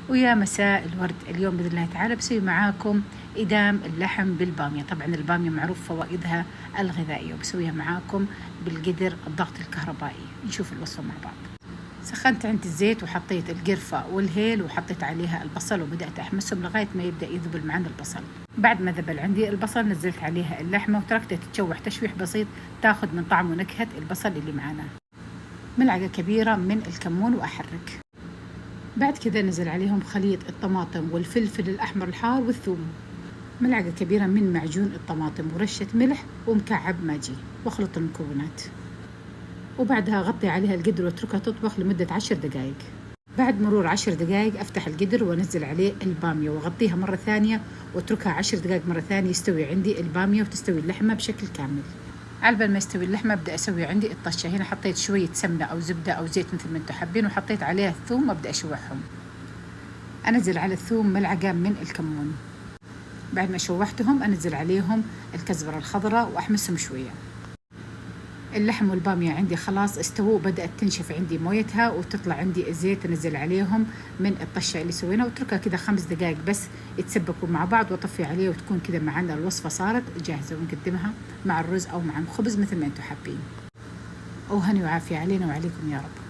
ويا مساء الورد. اليوم بإذن الله تعالى بسوي معاكم إدام اللحم بالبامية. طبعا البامية معروف فوائدها الغذائية، وبسويها معاكم بالقدر الضغط الكهربائي. نشوف الوصفة مع بعض. سخنت عندي الزيت وحطيت القرفة والهيل وحطيت عليها البصل وبدأت أحمسهم لغاية ما يبدأ يذبل معنا البصل. بعد ما ذبل عندي البصل نزلت عليها اللحمة وتركتها تتشوح تشويح بسيط تاخذ من طعم ونكهة البصل اللي معانا. ملعقة كبيرة من الكمون وأحرك. بعد كذا نزل عليهم خليط الطماطم والفلفل الأحمر الحار والثوم، ملعقة كبيرة من معجون الطماطم ورشة ملح ومكعب ماجي، واخلط المكونات. وبعدها غطي عليها القدر واتركها تطبخ لمدة 10 دقائق. بعد مرور 10 دقائق افتح القدر وانزل عليه البامية واغطيها مرة ثانية واتركها 10 دقائق مرة ثانية يستوي عندي البامية وتستوي اللحمة بشكل كامل. على بال ما يستوي اللحمة ابدأ اسوي عندي الطشة. هنا حطيت شوية سمنة او زبدة او زيت مثل ما انتم حابين، وحطيت عليها الثوم وابدأ اشوحهم. انزل على الثوم ملعقة من الكمون. بعد ما شوحتهم انزل عليهم الكزبرة الخضراء واحمسهم شوية. اللحم والبامية عندي خلاص استووا وبدأت تنشف عندي مويتها وتطلع عندي الزيت. انزل عليهم من الطشة اللي سويناها واتركها كذا 5 دقائق بس يتسبكوا مع بعض، واطفي عليه وتكون كذا معنا الوصفة صارت جاهزة، ونقدمها مع الرز او مع الخبز مثل ما انتم حابين. وهني وعافية علينا وعليكم يا رب.